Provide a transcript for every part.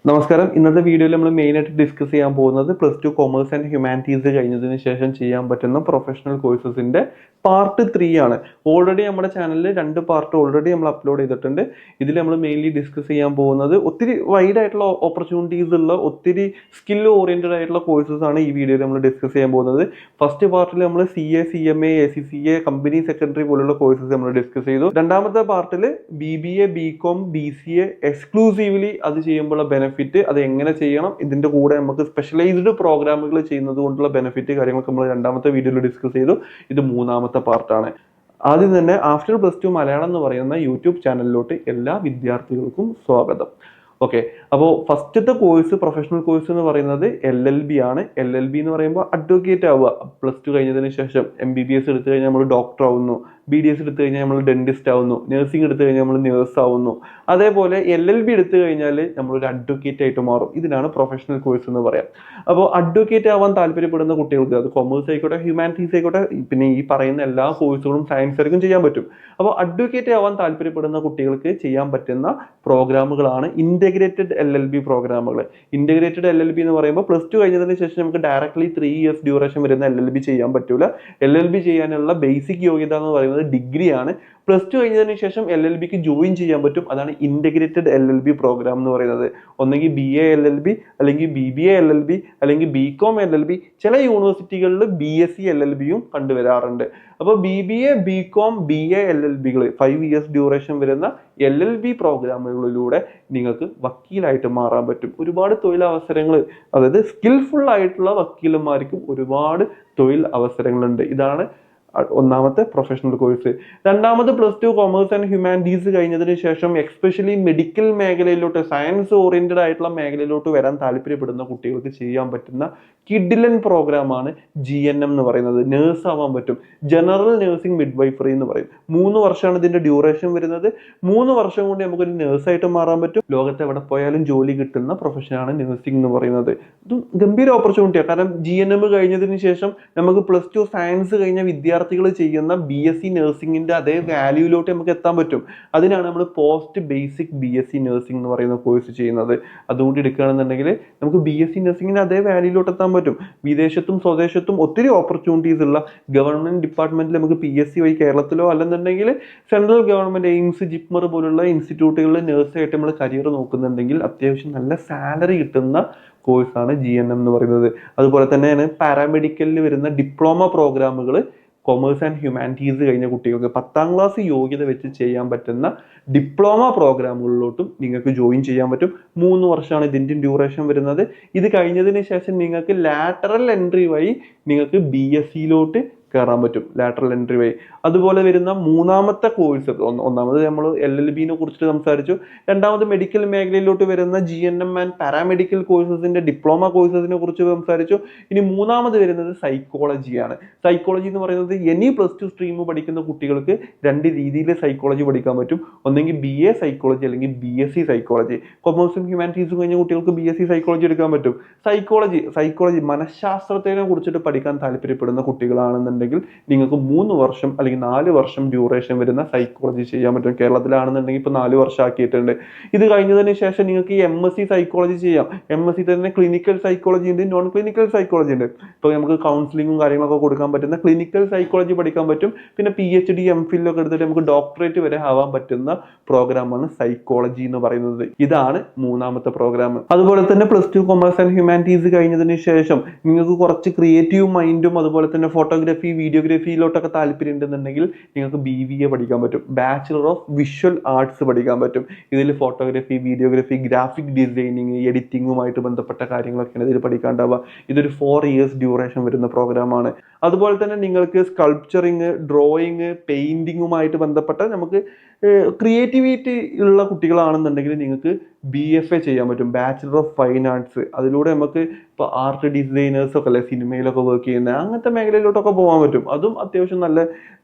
നമസ്കാരം. ഇന്നത്തെ വീഡിയോയിൽ നമ്മൾ മെയിനായിട്ട് ഡിസ്കസ് ചെയ്യാൻ പോകുന്നത് +2 കൊമേഴ്സ് ആൻഡ് ഹ്യൂമാനിറ്റീസ് കഴിഞ്ഞതിന് ശേഷം ചെയ്യാൻ പറ്റുന്ന പ്രൊഫഷണൽ കോഴ്സസിന്റെ പാർട്ട് 3 ആണ്. ഓൾറെഡി നമ്മുടെ ചാനലിൽ 2 പാർട്ട് ഓൾറെഡി നമ്മൾ അപ്ലോഡ് ചെയ്തിട്ടുണ്ട്. ഇതിൽ നമ്മൾ മെയിൻലി ഡിസ്കസ് ചെയ്യാൻ പോകുന്നത് ഒത്തിരി വൈഡ് ആയിട്ടുള്ള ഓപ്പർച്യൂണിറ്റീസ് ഉള്ള ഒത്തിരി സ്കിൽ ഓറിയന്റഡ് ആയിട്ടുള്ള കോഴ്സസ് ആണ് ഈ വീഡിയോയിൽ നമ്മൾ ഡിസ്കസ് ചെയ്യാൻ പോകുന്നത്. ഫസ്റ്റ് പാർട്ടിൽ നമ്മൾ CA, CMA, ACCA, company secretary പോലുള്ള കോഴ്സസ് നമ്മൾ ഡിസ്കസ് ചെയ്തു. രണ്ടാമത്തെ പാർട്ടിൽ BBA, BCom, BCA എക്സ്ക്ലൂസീവ്ലി അത് ചെയ്യുമ്പോഴുള്ള ബെനിഫിറ്റ്, അത് എങ്ങനെ ചെയ്യണം, ഇതിന്റെ കൂടെ നമുക്ക് സ്പെഷ്യലൈസ്ഡ് പ്രോഗ്രാമുകൾ ചെയ്യുന്നത് കൊണ്ടുള്ള ബെനിഫിറ്റ് കാര്യങ്ങളൊക്കെ നമ്മൾ രണ്ടാമത്തെ വീഡിയോയിൽ ഡിസ്കസ് ചെയ്തു. ഇത് മൂന്നാമത്തെ പാർട്ടാണ്. ആദ്യം തന്നെ ആഫ്റ്റർ +2 മലയാളം എന്ന് പറയുന്ന യൂട്യൂബ് ചാനലിലോട്ട് എല്ലാ വിദ്യാർത്ഥികൾക്കും സ്വാഗതം. ഓക്കെ, അപ്പോൾ ഫസ്റ്റത്തെ കോഴ്സ് പ്രൊഫഷണൽ കോഴ്സ് എന്ന് പറയുന്നത് LLB ആണ്. LLB എന്ന് പറയുമ്പോൾ അഡ്വക്കേറ്റ് ആവുക. +2 കഴിഞ്ഞതിന് ശേഷം MBBS എടുത്തു കഴിഞ്ഞാൽ നമ്മൾ ഡോക്ടർ ആവുന്നു, BDS എടുത്തു കഴിഞ്ഞാൽ നമ്മൾ ഡെന്റിസ്റ്റ് ആവുന്നു, നഴ്സിംഗ് എടുത്തു കഴിഞ്ഞാൽ നമ്മൾ നേഴ്സ് ആവുന്നു. അതേപോലെ LLB എടുത്തു കഴിഞ്ഞാൽ നമ്മളൊരു അഡ്വക്കേറ്റ് ആയിട്ട് മാറും. ഇതിനാണ് പ്രൊഫഷണൽ കോഴ്സ് എന്ന് പറയാം. അപ്പോൾ അഡ്വക്കേറ്റ് ആവാൻ താല്പര്യപ്പെടുന്ന കുട്ടികൾക്ക്, അത് കൊമേഴ്സ് ആയിക്കോട്ടെ, ഹ്യൂമാനിറ്റീസ് ആയിക്കോട്ടെ, പിന്നെ ഈ പറയുന്ന എല്ലാ കോഴ്സുകളും സയൻസ് ആയിരിക്കും ചെയ്യാൻ പറ്റും. അപ്പോൾ അഡ്വക്കേറ്റ് ആവാൻ താല്പര്യപ്പെടുന്ന കുട്ടികൾക്ക് ചെയ്യാൻ പറ്റുന്ന പ്രോഗ്രാമുകളാണ് ഇന്റഗ്രേറ്റഡ് LLB പ്രോഗ്രാമുകൾ. ഇന്റഗ്രേറ്റഡ് LLB എന്ന് പറയുമ്പോൾ +2 കഴിഞ്ഞതിന് ശേഷം നമുക്ക് ഡയറക്ട്ലി 3 ഇയേഴ്സ് ഡ്യൂറേഷൻ വരുന്ന LLB ചെയ്യാൻ പറ്റൂല. LLB ചെയ്യാനുള്ള ബേസിക് യോഗ്യത എന്ന് പറയുന്നത് ഡിഗ്രി ആണ്. +2 കഴിഞ്ഞതിന് ശേഷം LLBക്ക് ജോയിൻ ചെയ്യാൻ പറ്റും. അതാണ് ഇന്റഗ്രേറ്റഡ് LLB പ്രോഗ്രാം എന്ന് പറയുന്നത്. ഒന്നെങ്കിൽ BA LLB, അല്ലെങ്കിൽ BBA LLB, അല്ലെങ്കിൽ BCom LLB. ചില യൂണിവേഴ്സിറ്റികളിൽ BSc LLBയും കണ്ടുവരാറുണ്ട്. അപ്പോൾ BBA, BCom, BA LLBകൾ 5 years duration വരുന്ന LLB പ്രോഗ്രാമുകളിലൂടെ നിങ്ങൾക്ക് വക്കീലായിട്ട് മാറാൻ പറ്റും. ഒരുപാട് തൊഴിലവസരങ്ങൾ, അതായത് സ്കിൽഫുൾ ആയിട്ടുള്ള വക്കീലന്മാർക്കും ഒരുപാട് തൊഴിൽ അവസരങ്ങളുണ്ട്. ഇതാണ് ഒന്നാമത്തെ പ്രൊഫഷണൽ കോഴ്സ്. രണ്ടാമത് +2 കൊമേഴ്സ് ആൻഡ് ഹ്യൂമാനിറ്റീസ് കഴിഞ്ഞതിന് ശേഷം എക്സ്പെഷ്യലി മെഡിക്കൽ മേഖലയിലോട്ട്, സയൻസ് ഓറിയന്റഡ് ആയിട്ടുള്ള മേഖലയിലോട്ട് വരാൻ താല്പര്യപ്പെടുന്ന കുട്ടികൾക്ക് ചെയ്യാൻ പറ്റുന്ന കിഡിലൻ പ്രോഗ്രാമാണ് GNM എന്ന് പറയുന്നത്. നേഴ്സ് ആവാൻ പറ്റും. ജനറൽ നഴ്സിംഗ് മിഡ്വൈഫറി എന്ന് പറയും. 3 വർഷമാണ് ഇതിന്റെ ഡ്യൂറേഷൻ വരുന്നത്. 3 വർഷം കൊണ്ട് നമുക്കൊരു നേഴ്സായിട്ട് മാറാൻ പറ്റും. ലോകത്ത് എവിടെ പോയാലും ജോലി കിട്ടുന്ന പ്രൊഫഷനാണ് നഴ്സിംഗ് എന്ന് പറയുന്നത്. ഇത് ഗംഭീര ഓപ്പർച്യൂണിറ്റിയാണ്. കാരണം GNM കഴിഞ്ഞതിന് ശേഷം നമുക്ക് +2 സയൻസ് കഴിഞ്ഞ വിദ്യാർത്ഥികൾ ചെയ്യുന്ന BSc നഴ്സിംഗിന്റെ അതേ വാല്യൂയിലോട്ട് നമുക്ക് എത്താൻ പറ്റും. അതിനാണ് നമ്മൾ പോസ്റ്റ് ബേസിക് BSc നഴ്സിംഗ് എന്ന് പറയുന്ന കോഴ്സ് ചെയ്യുന്നത്. അതുകൊണ്ട് എടുക്കുകയാണെന്നുണ്ടെങ്കിൽ നമുക്ക് BSc നഴ്സിംഗിന്റെ അതേ വാല്യൂയിലോട്ട് എത്താൻ പറ്റും. വിദേശത്തും സ്വദേശത്തും ഒത്തിരി ഓപ്പർച്യൂണിറ്റീസ് ഉള്ള ഗവൺമെന്റ് ഡിപ്പാർട്ട്മെന്റിൽ നമുക്ക് PSc വഴി കേരളത്തിലോ അല്ലെന്നുണ്ടെങ്കിൽ സെൻട്രൽ ഗവൺമെന്റ് എയിംസ്, ജിപ്മർ പോലുള്ള ഇൻസ്റ്റിറ്റ്യൂട്ടുകളിൽ നഴ്സായിട്ട് നമ്മൾ കരിയർ നോക്കുന്നുണ്ടെങ്കിൽ അത്യാവശ്യം നല്ല സാലറി കിട്ടുന്ന കോഴ്സാണ് GNM എന്ന് പറയുന്നത്. അതുപോലെ തന്നെയാണ് പാരാമെഡിക്കലിൽ വരുന്ന ഡിപ്ലോമ പ്രോഗ്രാമുകൾ കൊമേഴ്സ് ആൻഡ് ഹ്യൂമാനിറ്റീസ് കഴിഞ്ഞ കുട്ടികൾക്ക് 10ാം ക്ലാസ് യോഗ്യത വെച്ച് ചെയ്യാൻ പറ്റുന്ന ഡിപ്ലോമ പ്രോഗ്രാമുകളിലോട്ടും നിങ്ങൾക്ക് ജോയിൻ ചെയ്യാൻ പറ്റും. 3 വർഷമാണ് ഇതിൻ്റെ ഡ്യൂറേഷൻ വരുന്നത്. ഇത് കഴിഞ്ഞതിന് ശേഷം നിങ്ങൾക്ക് ലാറ്ററൽ എൻട്രി വഴി നിങ്ങൾക്ക് BScയിലോട്ട് കയറാൻ പറ്റും, ലാറ്ററൽ എൻട്രി വഴി. അതുപോലെ വരുന്ന മൂന്നാമത്തെ കോഴ്സ്, ഒന്നാമത് നമ്മൾ LLBനെ കുറിച്ചിട്ട് സംസാരിച്ചു. രണ്ടാമത് മെഡിക്കൽ മേഖലയിലോട്ട് വരുന്ന GNM ആൻഡ് പാരാമെഡിക്കൽ കോഴ്സസിന്റെ ഡിപ്ലോമ കോഴ്സസിനെ കുറിച്ച് സംസാരിച്ചു. ഇനി മൂന്നാമത് വരുന്നത് സൈക്കോളജിയാണ്. സൈക്കോളജി എന്ന് പറയുന്നത് എനി +2 സ്ട്രീം പഠിക്കുന്ന കുട്ടികൾക്ക് 2 രീതിയിൽ സൈക്കോളജി പഠിക്കാൻ പറ്റും. ഒന്നെങ്കിൽ BA സൈക്കോളജി അല്ലെങ്കിൽ BSc സൈക്കോളജി. കൊമേഴ്സും ഹ്യൂമാനിറ്റീസും കഴിഞ്ഞ കുട്ടികൾക്ക് BSc സൈക്കോളജി എടുക്കാൻ പറ്റും. സൈക്കോളജി മനഃശാസ്ത്രത്തിനെ കുറിച്ചിട്ട് പഠിക്കാൻ താല്പര്യപ്പെടുന്ന കുട്ടികളാണെന്നുണ്ടെങ്കിൽ നിങ്ങൾക്ക് 3 വർഷം അല്ലെങ്കിൽ 4 വർഷം ഡ്യൂറേഷൻ വരുന്ന സൈക്കോളജി ചെയ്യാൻ പറ്റും. കേരളത്തിലാണെന്നുണ്ടെങ്കിൽ ഇപ്പോൾ 4 വർഷം ആക്കിയിട്ടുണ്ട്. ഇത് കഴിഞ്ഞതിന് ശേഷം നിങ്ങൾക്ക് MSc സൈക്കോളജി ചെയ്യാം. MSc തന്നെ ക്ലിനിക്കൽ സൈക്കോളജി ഉണ്ട്, നോൺ ക്ലിനിക്കൽ സൈക്കോളജി ഉണ്ട്. ഇപ്പോൾ നമുക്ക് കൗൺസിലിങ്ങും കാര്യങ്ങളൊക്കെ കൊടുക്കാൻ പറ്റുന്ന ക്ലിനിക്കൽ സൈക്കോളജി പഠിക്കാൻ പറ്റും. പിന്നെ PhD, MPhil ഒക്കെ എടുത്തിട്ട് നമുക്ക് ഡോക്ടറേറ്റ് വരെ ആവാൻ പറ്റുന്ന പ്രോഗ്രാമാണ് സൈക്കോളജി എന്ന് പറയുന്നത്. ഇതാണ് മൂന്നാമത്തെ പ്രോഗ്രാം. അതുപോലെ തന്നെ +2 കൊമേഴ്സ് ആൻഡ് ഹ്യൂമാനിറ്റീസ് കഴിഞ്ഞതിന് ശേഷം നിങ്ങൾക്ക് കുറച്ച് ക്രിയേറ്റീവ് മൈൻഡും അതുപോലെ തന്നെ ഫോട്ടോഗ്രാഫി, വീഡിയോഗ്രാഫിയിലോട്ടൊക്കെ താല്പര്യം ഉണ്ടെന്നുണ്ടെങ്കിൽ നിങ്ങൾക്ക് BVA പഠിക്കാൻ പറ്റും. ബാച്ചിലർ ഓഫ് വിഷ്വൽ ആർട്സ് പഠിക്കാൻ പറ്റും. ഇതിൽ ഫോട്ടോഗ്രാഫി, വീഡിയോഗ്രാഫി, ഗ്രാഫിക് ഡിസൈനിങ്, എഡിറ്റിങ്ങുമായിട്ട് ബന്ധപ്പെട്ട കാര്യങ്ങളൊക്കെയാണ് ഇതിൽ പഠിക്കാണ്ടാവുക. ഇതൊരു 4 ഇയേഴ്സ് ഡ്യൂറേഷൻ വരുന്ന പ്രോഗ്രാമാണ്. അതുപോലെ തന്നെ നിങ്ങൾക്ക് സ്കൾപ്ചറിങ്, ഡ്രോയിങ്, പെയിന്റിങ്ങുമായിട്ട് ബന്ധപ്പെട്ട നമുക്ക് ക്രിയേറ്റിവിറ്റി ഉള്ള കുട്ടികളാണെന്നുണ്ടെങ്കിൽ നിങ്ങൾക്ക് BFA ചെയ്യാൻ പറ്റും, ബാച്ചിലർ ഓഫ് ഫൈൻ ആർട്സ്. അതിലൂടെ നമുക്ക് ഇപ്പോൾ ആർട്ട് ഡിസൈനേഴ്സ് ഒക്കെ അല്ലെ, സിനിമയിലൊക്കെ വർക്ക് ചെയ്യുന്ന അങ്ങനത്തെ മേഖലയിലോട്ടൊക്കെ പോകാൻ പറ്റും. അതും അത്യാവശ്യം നല്ല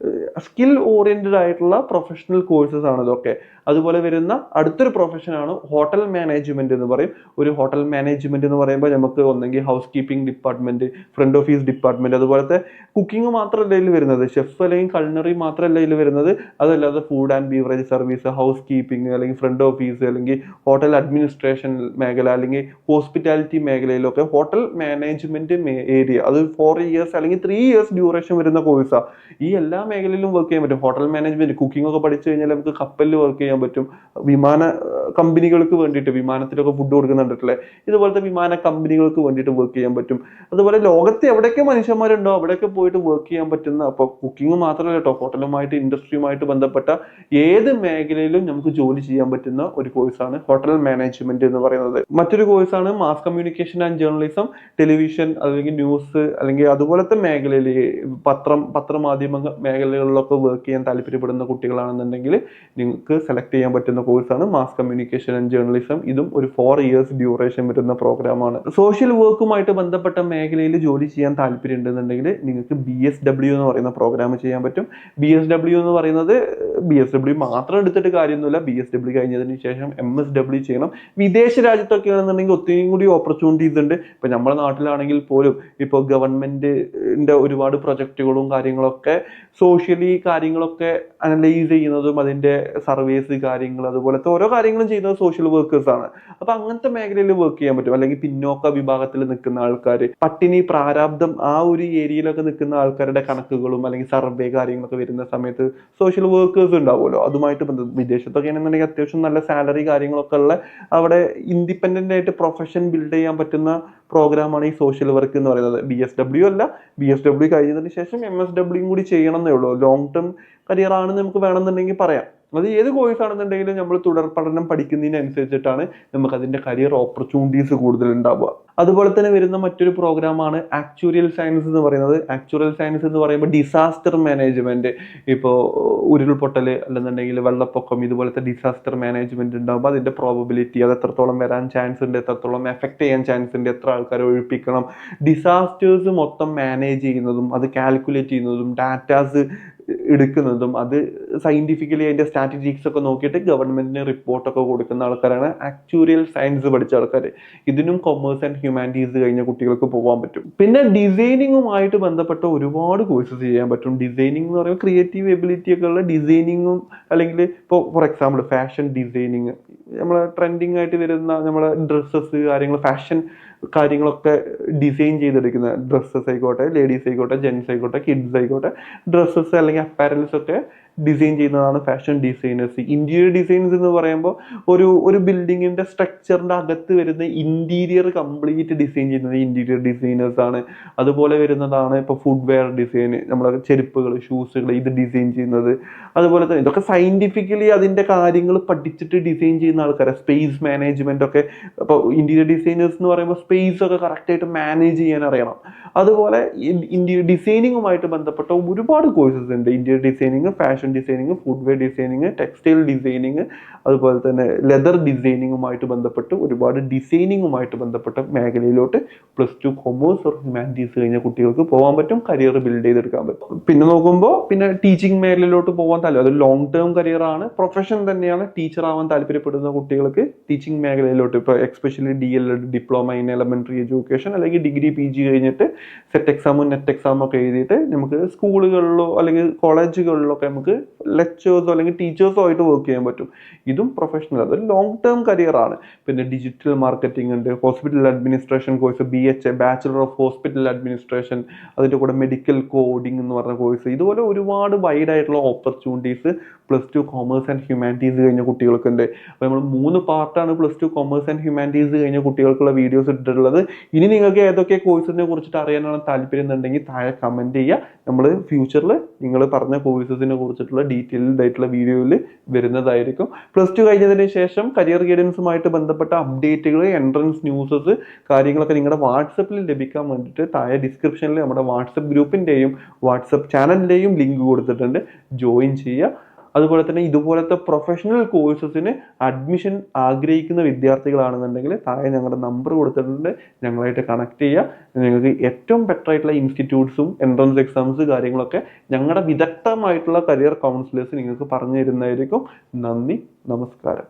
സ്കിൽ ഓറിയന്റഡ് ആയിട്ടുള്ള പ്രൊഫഷണൽ കോഴ്സസ് ആണ് ഇതൊക്കെ. അതുപോലെ വരുന്ന അടുത്തൊരു പ്രൊഫഷനാണ് ഹോട്ടൽ മാനേജ്മെന്റ് എന്ന് പറയും. ഒരു ഹോട്ടൽ മാനേജ്മെന്റ് എന്ന് പറയുമ്പോൾ നമുക്ക് ഒന്നെങ്കിൽ housekeeping department, front office department, അതുപോലത്തെ കുക്കിംഗ് മാത്രമല്ല ഇതിൽ വരുന്നത്, ഷെഫ് അല്ലെങ്കിൽ കൾണറി മാത്രമല്ല ഇതിൽ വരുന്നത്. അതല്ലാതെ food and beverage service, house keeping, അല്ലെങ്കിൽ ഫ്രണ്ട് ഓഫീസ്, അല്ലെങ്കിൽ ഹോട്ടൽ അഡ്മിനിസ്ട്രേഷൻ മേഖല, അല്ലെങ്കിൽ ഹോസ്പിറ്റാലിറ്റി മേഖലയിലൊക്കെ ഹോട്ടൽ മാനേജ്മെന്റ് ഏരിയ, അത് 4 ഇയേഴ്സ് അല്ലെങ്കിൽ 3 ഇയേഴ്സ് ഡ്യൂറേഷൻ വരുന്ന കോഴ്സാണ്. ഈ എല്ലാ മേഖലയിലും വർക്ക് ചെയ്യാൻ പറ്റും. ഹോട്ടൽ മാനേജ്മെന്റ്, കുക്കിംഗ് ഒക്കെ പഠിച്ചു കഴിഞ്ഞാൽ നമുക്ക് കപ്പലിൽ വർക്ക് ചെയ്യാൻ പറ്റും. വിമാന കമ്പനികൾക്ക് വേണ്ടിയിട്ട്, വിമാനത്തിലൊക്കെ ഫുഡ് കൊടുക്കുന്നുണ്ടല്ലേ, ഇതുപോലത്തെ വിമാന കമ്പനികൾക്ക് വേണ്ടിയിട്ട് വർക്ക് ചെയ്യാൻ പറ്റും. അതുപോലെ ലോകത്ത് എവിടെയൊക്കെ മനുഷ്യന്മാരുണ്ടോ അവിടെയൊക്കെ പോയിട്ട് വർക്ക് ചെയ്യാൻ പറ്റുന്ന, അപ്പോൾ കുക്കിംഗ് മാത്രമല്ല കേട്ടോ, ഹോട്ടലുമായിട്ട് ഇൻഡസ്ട്രിയുമായിട്ട് ബന്ധപ്പെട്ട ഏത് മേഖലയിലും നമുക്ക് ജോലി ചെയ്യാൻ പറ്റുന്ന ഒരു കോഴ്സാണ് ഹോട്ടൽ മാനേജ്മെന്റ് എന്ന് പറയുന്നത്. മറ്റൊരു കോഴ്സാണ് mass communication and journalism. Television അല്ലെങ്കിൽ ന്യൂസ് അല്ലെങ്കിൽ അതുപോലത്തെ മേഖലയിൽ, പത്രമാധ്യമ മേഖലകളിലൊക്കെ വർക്ക് ചെയ്യാൻ താല്പര്യപ്പെടുന്ന കുട്ടികളാണെന്നുണ്ടെങ്കിൽ നിങ്ങൾക്ക് സെലക്ട് ചെയ്യാൻ പറ്റുന്ന കോഴ്സാണ് മാസ് കമ്മ്യൂണിക്കേഷൻ ആൻഡ് ജേർണലിസം. ഇതും ഒരു 4 ഇയേഴ്സ് ഡ്യൂറേഷൻ വരുന്ന പ്രോഗ്രാമാണ്. സോഷ്യൽ വർക്കുമായിട്ട് ബന്ധപ്പെട്ട മേഖലയിൽ ജോലി ചെയ്യാൻ താല്പര്യം ഉണ്ടെന്നുണ്ടെങ്കിൽ നിങ്ങൾക്ക് BSW എന്ന് പറയുന്ന പ്രോഗ്രാം ചെയ്യാൻ പറ്റും. BSW എന്ന് പറയുന്നത്, BSW മാത്രം എടുത്തിട്ട് കാര്യമൊന്നുമില്ല. BSW കഴിഞ്ഞതിന് ശേഷം MSW ചെയ്യണം. വിദേശ രാജ്യത്തൊക്കെ ആണെന്നുണ്ടെങ്കിൽ ഒത്തിരി കൂടി ഓപ്പർച്യൂണിറ്റീസ് ഉണ്ട്. ഇപ്പൊ നമ്മുടെ നാട്ടിലാണെങ്കിൽ പോലും ഇപ്പോൾ ഗവൺമെന്റിന്റെ ഒരുപാട് പ്രൊജക്റ്റുകളും കാര്യങ്ങളൊക്കെ, സോഷ്യലി കാര്യങ്ങളൊക്കെ അനലൈസ് ചെയ്യുന്നതും അതിന്റെ സർവീസ് കാര്യങ്ങൾ അതുപോലത്തെ ഓരോ കാര്യങ്ങളും ചെയ്യുന്നത് സോഷ്യൽ വർക്കേഴ്സ് ആണ്. അപ്പൊ അങ്ങനത്തെ മേഖലയിൽ വർക്ക് ചെയ്യാൻ പറ്റും. അല്ലെങ്കിൽ പിന്നോക്ക വിഭാഗത്തിൽ നിൽക്കുന്ന ആൾക്കാർ, പട്ടിണി, പ്രാരാബ്ദം, ആ ഒരു ഏരിയയിലൊക്കെ നിൽക്കുന്ന ആൾക്കാരുടെ കണക്കുകളും അല്ലെങ്കിൽ സർവേ കാര്യങ്ങളൊക്കെ വരുന്ന സമയത്ത് സോഷ്യൽ വർക്കേഴ്സ് ഉണ്ടാവുമല്ലോ, അതുമായിട്ട് ബന്ധം. വിദേശത്തൊക്കെ ആണെന്നുണ്ടെങ്കിൽ അത്യാവശ്യം നല്ല സാലറി കാര്യങ്ങളൊക്കെ ഉള്ള, അവിടെ ഇൻഡിപെൻഡന്റ് ആയിട്ട് പ്രൊഫഷൻ ബിൽഡ് ചെയ്യാൻ പറ്റുന്ന പ്രോഗ്രാമാണ് ഈ സോഷ്യൽ വർക്ക് എന്ന് പറയുന്നത്. BSW അല്ല, BSW കഴിഞ്ഞതിന് ശേഷം MSW കൂടി ചെയ്യണം എന്നേ ഉള്ളൂ. ലോങ് ടേം കരിയർ ആണെന്ന് നമുക്ക് വേണമെന്നുണ്ടെങ്കിൽ പറയാം. അത് ഏത് കോഴ്സ് ആണെന്നുണ്ടെങ്കിലും നമ്മൾ തുടർ പഠനം പഠിക്കുന്നതിനനുസരിച്ചിട്ടാണ് നമുക്ക് അതിന്റെ കരിയർ ഓപ്പർച്യൂണിറ്റീസ് കൂടുതൽ ഉണ്ടാവുക. അതുപോലെ തന്നെ വരുന്ന മറ്റൊരു പ്രോഗ്രാമാണ് ആക്ച്വറിയൽ സയൻസ് എന്ന് പറയുന്നത്. ആക്ച്വറിയൽ സയൻസ് എന്ന് പറയുമ്പോൾ ഡിസാസ്റ്റർ മാനേജ്മെന്റ്, ഇപ്പോൾ ഉരുൾപൊട്ടൽ അല്ലെന്നുണ്ടെങ്കിൽ വെള്ളപ്പൊക്കം, ഇതുപോലത്തെ ഡിസാസ്റ്റർ മാനേജ്മെന്റ് ഉണ്ടാകുമ്പോൾ അതിന്റെ പ്രോബബിലിറ്റി, അത് എത്രത്തോളം വരാൻ ചാൻസ് ഉണ്ട്, എത്രത്തോളം എഫക്ട് ചെയ്യാൻ ചാൻസ് ഉണ്ട്, എത്ര ആൾക്കാരെ ഒഴിപ്പിക്കണം, ഡിസാസ്റ്റേഴ്സ് മൊത്തം മാനേജ് ചെയ്യുന്നതും അത് കാൽക്കുലേറ്റ് ചെയ്യുന്നതും ഡാറ്റാസ് എടുക്കുന്നതും അത് സയന്റിഫിക്കലി അതിന്റെ സ്റ്റാറ്റിസ്റ്റിക്സ് ഒക്കെ നോക്കിയിട്ട് ഗവൺമെന്റിന് റിപ്പോർട്ടൊക്കെ കൊടുക്കുന്ന ആൾക്കാരാണ് ആക്ച്വറിയൽ സയൻസ് പഠിച്ച ആൾക്കാർ. ഇതിനും കൊമേഴ്സ് ആൻഡ് ഹ്യൂമാനിറ്റീസ് കഴിഞ്ഞ കുട്ടികൾക്ക് പോകാൻ പറ്റും. പിന്നെ ഡിസൈനിങ്ങുമായിട്ട് ബന്ധപ്പെട്ട ഒരുപാട് കോഴ്സസ് ചെയ്യാൻ പറ്റും. ഡിസൈനിങ് എന്ന് പറയുമ്പോൾ ക്രിയേറ്റീവ് എബിലിറ്റി ഒക്കെ ഉള്ള ഡിസൈനിങ്ങും, അല്ലെങ്കിൽ ഇപ്പോൾ ഫോർ എക്സാമ്പിൾ ഫാഷൻ ഡിസൈനിങ്, നമ്മളെ ട്രെൻഡിങ് ആയിട്ട് വരുന്ന നമ്മളെ ഡ്രസ്സസ് കാര്യങ്ങൾ, ഫാഷൻ കാര്യങ്ങളൊക്കെ ഡിസൈൻ ചെയ്തെടുക്കുന്ന ഡ്രസ്സസ് ആയിക്കോട്ടെ, ലേഡീസ് ആയിക്കോട്ടെ, ജെൻസ് ആയിക്കോട്ടെ, കിഡ്സ് ആയിക്കോട്ടെ, ഡ്രസ്സസ് അല്ലെങ്കിൽ അപ്പാരൽസ് ഒക്കെ ഡിസൈൻ ചെയ്യുന്നതാണ് ഫാഷൻ ഡിസൈനേഴ്സ്. ഇന്റീരിയർ ഡിസൈൻസ് എന്ന് പറയുമ്പോൾ ഒരു ബിൽഡിങ്ങിന്റെ സ്ട്രക്ചറിന്റെ അകത്ത് വരുന്ന ഇന്റീരിയർ കംപ്ലീറ്റ് ഡിസൈൻ ചെയ്യുന്നത് ഇന്റീരിയർ ഡിസൈനേഴ്സ് ആണ്. അതുപോലെ വരുന്നതാണ് ഇപ്പോൾ ഫുഡ് വെയർ ഡിസൈൻ, നമ്മളെ ചെരുപ്പുകൾ, ഷൂസുകൾ, ഇത് ഡിസൈൻ ചെയ്യുന്നത്. അതുപോലെ തന്നെ ഇതൊക്കെ സയന്റിഫിക്കലി അതിന്റെ കാര്യങ്ങൾ പഠിച്ചിട്ട് ഡിസൈൻ ചെയ്യുന്ന ആൾക്കാരെ. സ്പേസ് മാനേജ്മെന്റ് ഒക്കെ, അപ്പോൾ ഇന്റീരിയർ ഡിസൈനേഴ്സ് എന്ന് പറയുമ്പോൾ സ്പേസ് ഒക്കെ കറക്റ്റ് ആയിട്ട് മാനേജ് ചെയ്യാൻ അറിയണം. അതുപോലെ ഇന്റീരിയർ ഡിസൈനിങ്ങുമായിട്ട് ബന്ധപ്പെട്ട ഒരുപാട് കോഴ്സസ് ഉണ്ട്. Interior designing, fashion designing, food wear designing, textile designing, അതുപോലെ തന്നെ ലെതർ ഡിസൈനിങ്ങുമായിട്ട് ബന്ധപ്പെട്ട് ഒരുപാട് ഡിസൈനിങ്ങുമായിട്ട് ബന്ധപ്പെട്ട മേഖലയിലോട്ട് +2 കൊമേഴ്സ് ഓർ ഹ്യൂമാനിറ്റീസ് കഴിഞ്ഞ കുട്ടികൾക്ക് പോകാൻ പറ്റും, കരിയർ ബിൽഡ് ചെയ്തെടുക്കാൻ പറ്റും. പിന്നെ നോക്കുമ്പോൾ പിന്നെ ടീച്ചിങ് മേഖലയിലോട്ട് പോകാൻ താല്പര്യം, അത് ലോങ് ടേം കരിയർ ആണ്, പ്രൊഫഷൻ തന്നെയാണ്. ടീച്ചർ ആവാൻ താല്പര്യപ്പെടുന്ന കുട്ടികൾക്ക് ടീച്ചിങ് മേഖലയിലോട്ട്, ഇപ്പോൾ especially DLED, diploma in elementary education, അല്ലെങ്കിൽ ഡിഗ്രി PG കഴിഞ്ഞിട്ട് സെറ്റ് എക്സാമും നെറ്റ് എക്സാമും ഒക്കെ എഴുതിയിട്ട് നമുക്ക് സ്കൂളുകളിലോ അല്ലെങ്കിൽ കോളേജുകളിലൊക്കെ നമുക്ക് ലെക്ചേഴ്സോ അല്ലെങ്കിൽ ടീച്ചേഴ്സോ ആയിട്ട് വർക്ക് ചെയ്യാൻ പറ്റും. ഇതും പ്രൊഫഷണൽ, അത് ലോങ് ടേം കരിയർ ആണ്. പിന്നെ ഡിജിറ്റൽ മാർക്കറ്റിംഗ് ഉണ്ട്, hospital administration course, BHA, bachelor of hospital administration, അതിൻ്റെ കൂടെ മെഡിക്കൽ കോഡിംഗ് എന്ന് പറഞ്ഞ കോഴ്സ്. ഇതുപോലെ ഒരുപാട് വൈഡ് ആയിട്ടുള്ള ഓപ്പർച്യൂണിറ്റീസ് +2 കൊമേഴ്സ് ആൻഡ് ഹ്യൂമാനിറ്റീസ് കഴിഞ്ഞ കുട്ടികൾക്കുണ്ട്. അപ്പോൾ നമ്മൾ 3 പാർട്ടാണ് +2 കൊമേഴ്സ് ആൻഡ് ഹ്യൂമാനിറ്റീസ് കഴിഞ്ഞ കുട്ടികൾക്കുള്ള വീഡിയോസ് ഇട്ടിട്ടുള്ളത്. ഇനി നിങ്ങൾക്ക് ഏതൊക്കെ കോഴ്സിനെ കുറിച്ചിട്ട് അറിയാനാണ് താല്പര്യം എന്നുണ്ടെങ്കിൽ താഴെ കമന്റ് ചെയ്യുക. നമ്മൾ ഫ്യൂച്ചറിൽ നിങ്ങൾ പറഞ്ഞ കോഴ്സസിനെ കുറിച്ചിട്ടുള്ള ഡീറ്റെയിൽഡ് ആയിട്ടുള്ള വീഡിയോയിൽ വരുന്നതായിരിക്കും. +2 കഴിഞ്ഞതിന് ശേഷം കരിയർ ഗൈഡൻസുമായിട്ട് ബന്ധപ്പെട്ട അപ്ഡേറ്റുകൾ, എൻട്രൻസ് ന്യൂസസ് കാര്യങ്ങളൊക്കെ നിങ്ങളുടെ വാട്സപ്പിൽ ലഭിക്കാൻ വേണ്ടിയിട്ട് താഴെ ഡിസ്ക്രിപ്ഷനിൽ നമ്മുടെ വാട്സപ്പ് ഗ്രൂപ്പിൻ്റെയും വാട്സപ്പ് ചാനലിൻ്റെയും ലിങ്ക് കൊടുത്തിട്ടുണ്ട്, ജോയിൻ ചെയ്യുക. അതുപോലെ തന്നെ ഇതുപോലത്തെ പ്രൊഫഷണൽ കോഴ്സസിന് അഡ്മിഷൻ ആഗ്രഹിക്കുന്ന വിദ്യാർത്ഥികളാണെന്നുണ്ടെങ്കിൽ താഴെ ഞങ്ങളുടെ നമ്പർ കൊടുത്തിട്ടുണ്ട്, ഞങ്ങളായിട്ട് കണക്ട് ചെയ്യുക. നിങ്ങൾക്ക് ഏറ്റവും ബെറ്റർ ആയിട്ടുള്ള ഇൻസ്റ്റിറ്റ്യൂട്ട്സും എൻട്രൻസ് എക്സാംസ് കാര്യങ്ങളൊക്കെ ഞങ്ങളുടെ വിദഗ്ധമായിട്ടുള്ള കരിയർ കൗൺസിലേഴ്സ് നിങ്ങൾക്ക് പറഞ്ഞു തരുന്നതായിരിക്കും. നന്ദി, നമസ്കാരം.